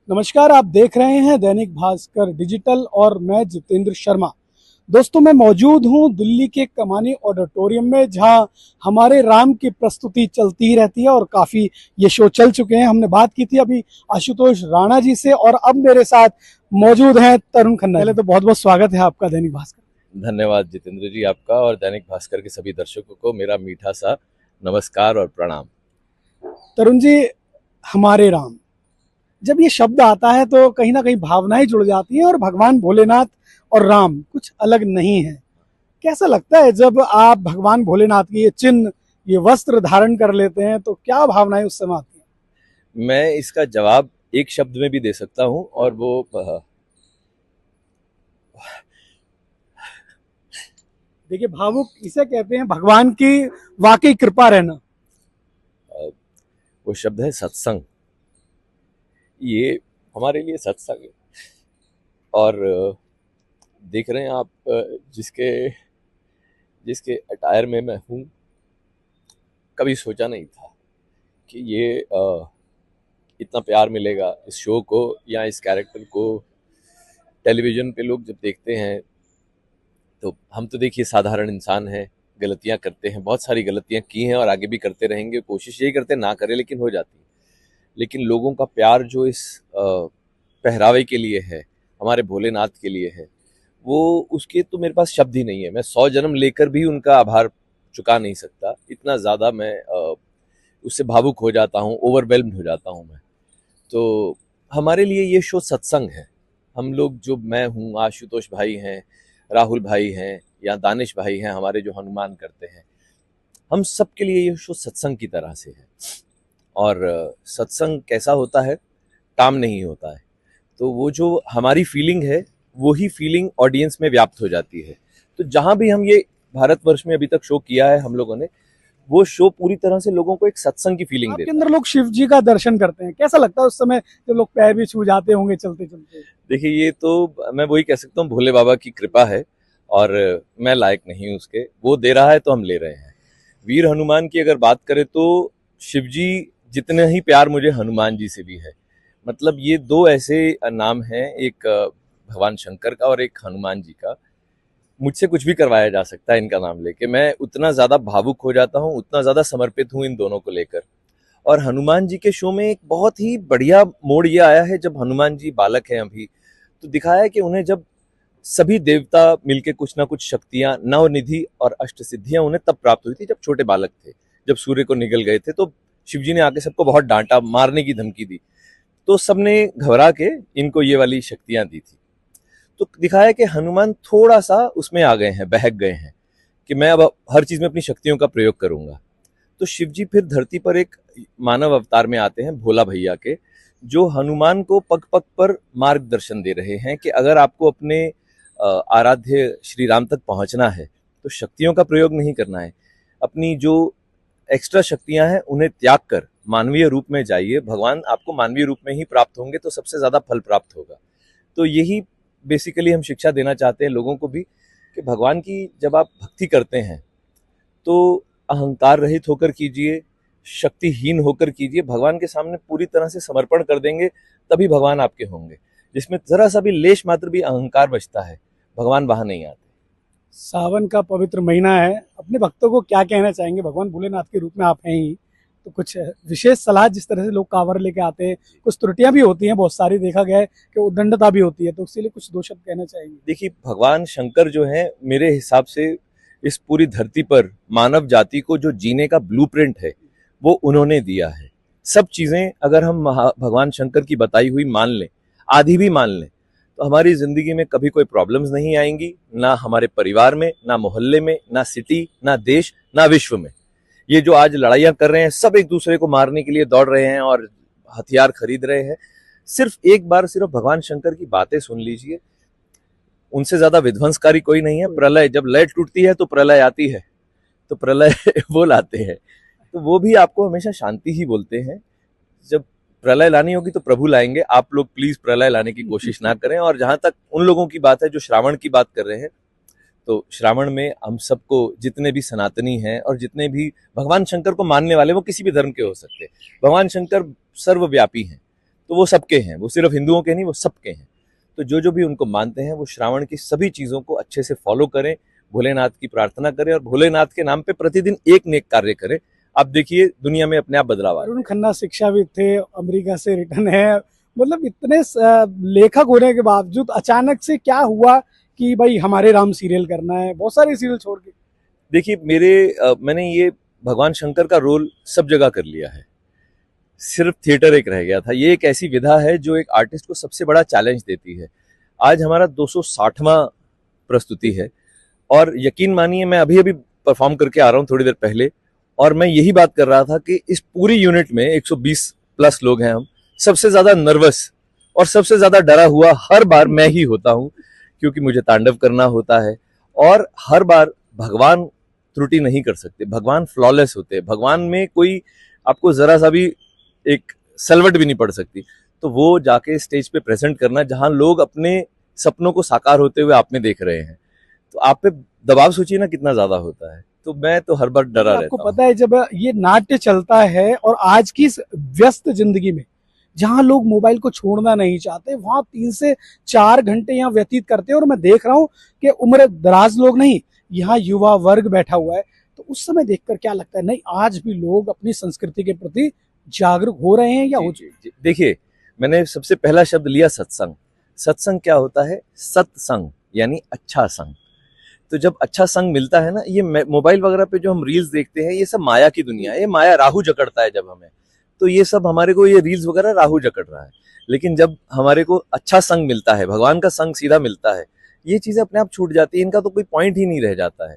नमस्कार, आप देख रहे हैं दैनिक भास्कर डिजिटल और मैं जितेंद्र शर्मा। दोस्तों, मैं मौजूद हूं दिल्ली के कमानी ऑडिटोरियम में, जहां हमारे राम की प्रस्तुति चलती ही रहती है और काफी ये शो चल चुके हैं। हमने बात की थी अभी आशुतोष राणा जी से और अब मेरे साथ मौजूद हैं तरुण खन्ना। पहले तो बहुत बहुत स्वागत है आपका दैनिक भास्कर। धन्यवाद जितेंद्र जी, आपका और दैनिक भास्कर के सभी दर्शकों को मेरा मीठा सा नमस्कार और प्रणाम। तरुण जी, हमारे राम, जब ये शब्द आता है तो कहीं ना कहीं भावनाएं जुड़ जाती हैं और भगवान भोलेनाथ और राम कुछ अलग नहीं है। कैसा लगता है जब आप भगवान भोलेनाथ की ये चिन्ह, ये वस्त्र धारण कर लेते हैं, तो क्या भावनाएं उस समय आती हैं? मैं इसका जवाब एक शब्द में भी दे सकता हूं और वो देखिए, भावुक इसे कहते हैं, भगवान की वाकई कृपा रहना। वो शब्द है सत्संग। ये हमारे लिए सत्संग है। और देख रहे हैं आप, जिसके जिसके अटायर में मैं हूं, कभी सोचा नहीं था कि ये इतना प्यार मिलेगा इस शो को या इस कैरेक्टर को। टेलीविजन पे लोग जब देखते हैं तो हम तो देखिए साधारण इंसान हैं, गलतियां करते हैं, बहुत सारी गलतियां की हैं और आगे भी करते रहेंगे। कोशिश यही करते हैं ना करें, लेकिन हो जाती है। लेकिन लोगों का प्यार जो इस पहरावे के लिए है, हमारे भोलेनाथ के लिए है, वो उसके तो मेरे पास शब्द ही नहीं है। मैं 100 जन्म लेकर भी उनका आभार चुका नहीं सकता। इतना ज़्यादा मैं उससे भावुक हो जाता हूँ, ओवरवेल्म्ड हो जाता हूँ मैं। तो हमारे लिए ये शो सत्संग है। हम लोग, जो मैं हूँ, आशुतोष भाई हैं, राहुल भाई हैं या दानिश भाई हैं, हमारे जो हनुमान करते हैं, हम सब के लिए ये शो सत्संग की तरह से है। और सत्संग कैसा होता है? काम नहीं होता है। तो वो जो हमारी फीलिंग है, वही फीलिंग ऑडियंस में व्याप्त हो जाती है। तो जहां भी हम ये भारतवर्ष में अभी तक शो किया है हम लोगों ने, वो शो पूरी तरह से लोगों को एक सत्संग की फीलिंग आपके देता अंदर है। लोग शिव जी का दर्शन करते हैं, कैसा लगता है उस समय जब लोग पैर भी छू जाते होंगे चलते चलते? देखिए, ये तो मैं वही कह सकता हूँ, भोले बाबा की कृपा है और मैं लायक नहीं हूँ उसके। वो दे रहा है तो हम ले रहे हैं। वीर हनुमान की अगर बात करें तो शिवजी जितने ही प्यार मुझे हनुमान जी से भी है। मतलब ये दो ऐसे नाम हैं, एक भगवान शंकर का और एक हनुमान जी का। मुझसे कुछ भी करवाया जा सकता है इनका नाम लेके। मैं उतना ज्यादा भावुक हो जाता हूँ, उतना ज्यादा समर्पित हूँ इन दोनों को लेकर। और हनुमान जी के शो में एक बहुत ही बढ़िया मोड़ ये आया है, जब हनुमान जी बालक हैं अभी, तो दिखाया है कि उन्हें जब सभी देवता मिलके कुछ ना कुछ शक्तियां, नवनिधि और अष्ट सिद्धियां उन्हें तब प्राप्त हुई थी जब छोटे बालक थे। जब सूर्य को निगल गए थे तो शिवजी ने आके सबको बहुत डांटा, मारने की धमकी दी, तो सबने घबरा के इनको ये वाली शक्तियां दी थी। तो दिखाया कि हनुमान थोड़ा सा उसमें आ गए हैं, बहक गए हैं कि मैं अब हर चीज में अपनी शक्तियों का प्रयोग करूंगा। तो शिवजी फिर धरती पर एक मानव अवतार में आते हैं, भोला भैया के, जो हनुमान को पग पग पर मार्गदर्शन दे रहे हैं कि अगर आपको अपने आराध्य श्री राम तक पहुंचना है तो शक्तियों का प्रयोग नहीं करना है। अपनी जो एक्स्ट्रा शक्तियां हैं उन्हें त्याग कर मानवीय रूप में जाइए। भगवान आपको मानवीय रूप में ही प्राप्त होंगे तो सबसे ज्यादा फल प्राप्त होगा। तो यही बेसिकली हम शिक्षा देना चाहते हैं लोगों को भी, कि भगवान की जब आप भक्ति करते हैं तो अहंकार रहित होकर कीजिए, शक्तिहीन होकर कीजिए। भगवान के सामने पूरी तरह से समर्पण कर देंगे, तभी भगवान आपके होंगे। जिसमें जरा सा भी लेश मात्र भी अहंकार बचता है, भगवान वहां नहीं आते। सावन का पवित्र महीना है, अपने भक्तों को क्या कहना चाहेंगे? भगवान भोलेनाथ के रूप में आप हैं ही, तो कुछ विशेष सलाह, जिस तरह से लोग कांवर लेके आते हैं, कुछ त्रुटियां भी होती हैं, बहुत सारी देखा गया है कि उद्दंडता भी होती है, तो उसके लिए कुछ दो शब्द कहना चाहेंगे? देखिए, भगवान शंकर जो है, मेरे हिसाब से इस पूरी धरती पर मानव जाति को जो जीने का ब्लूप्रिंट है वो उन्होंने दिया है। सब चीजें अगर हम भगवान शंकर की बताई हुई मान लें, आधी भी मान लें, तो हमारी जिंदगी में कभी कोई प्रॉब्लम्स नहीं आएंगी, ना हमारे परिवार में, ना मोहल्ले में, ना सिटी, ना देश, ना विश्व में। ये जो आज लड़ाइयां कर रहे हैं, सब एक दूसरे को मारने के लिए दौड़ रहे हैं और हथियार खरीद रहे हैं। सिर्फ एक बार सिर्फ भगवान शंकर की बातें सुन लीजिए, उनसे ज्यादा विध्वंसकारी कोई नहीं है। प्रलय, जब लय टूटती है तो प्रलय आती है, तो प्रलय वो लाते हैं। तो वो भी आपको हमेशा शांति ही बोलते हैं। जब प्रलय लानी होगी तो प्रभु लाएंगे, आप लोग प्लीज प्रलय लाने की कोशिश ना करें। और जहां तक उन लोगों की बात है जो श्रावण की बात कर रहे हैं, तो श्रावण में हम सबको, जितने भी सनातनी हैं और जितने भी भगवान शंकर को मानने वाले, वो किसी भी धर्म के हो सकते हैं, भगवान शंकर सर्वव्यापी हैं। तो वो सबके हैं, वो सिर्फ हिंदुओं के नहीं, वो सबके हैं। तो जो भी उनको मानते हैं वो श्रावण की सभी चीजों को अच्छे से फॉलो करें, भोलेनाथ की प्रार्थना करें और भोलेनाथ के नाम पे प्रतिदिन एक नेक कार्य करें। आप देखिए दुनिया में अपने आप बदलाव आ रहा है। अरुण खन्ना शिक्षाविद थे, अमेरिका से रिटर्न है, मतलब इतने लेखक होने के बावजूद अचानक से क्या हुआ कि भाई हमारे राम सीरियल करना है, बहुत सारे सीरियल छोड़ के? देखिए मैंने ये भगवान शंकर का रोल सब जगह कर लिया है, सिर्फ थिएटर एक रह गया था। ये एक ऐसी विधा है जो एक आर्टिस्ट को सबसे बड़ा चैलेंज देती है। आज हमारा 260वां प्रस्तुति है और यकीन मानिए मैं अभी अभी परफॉर्म करके आ रहा हूँ थोड़ी देर पहले, और मैं यही बात कर रहा था कि इस पूरी यूनिट में 120 प्लस लोग हैं हम, सबसे ज्यादा नर्वस और सबसे ज्यादा डरा हुआ हर बार मैं ही होता हूँ, क्योंकि मुझे तांडव करना होता है। और हर बार भगवान त्रुटि नहीं कर सकते, भगवान फ्लॉलेस होते हैं, भगवान में कोई आपको जरा सा भी एक सलवट भी नहीं पड़ सकती। तो वो जाके स्टेज पे प्रेजेंट करना जहां लोग अपने सपनों को साकार होते हुए आप में देख रहे हैं, तो आप पे दबाव सोचिए ना कितना ज्यादा होता है। तो मैं तो हर बार डरा रहता आपको हूँ। पता है जब ये नाट्य चलता है और आज की इस व्यस्त जिंदगी में जहां लोग मोबाइल को छोड़ना नहीं चाहते, वहां 3 से 4 घंटे यहाँ व्यतीत करते हैं, और मैं देख रहा हूँ कि उम्र दराज लोग नहीं, यहाँ युवा वर्ग बैठा हुआ है। तो उस समय देखकर क्या लगता है, नहीं आज भी लोग अपनी संस्कृति के प्रति जागरूक हो रहे हैं या हो चुके? जी, देखिए मैंने सबसे पहला शब्द लिया सत्संग। सत्संग क्या होता है? सत्संग यानी अच्छा संग। तो जब अच्छा संग मिलता है ना, ये मोबाइल वगैरह पे जो हम रील्स देखते हैं ये सब माया की दुनिया है, ये माया राहु जकड़ता है जब हमें, तो ये सब हमारे को ये रील्स वगैरह राहु जकड़ रहा है। लेकिन जब हमारे को अच्छा संग मिलता है, भगवान का संग सीधा मिलता है, ये चीजें अपने आप छूट जाती है, इनका तो कोई पॉइंट ही नहीं रह जाता है।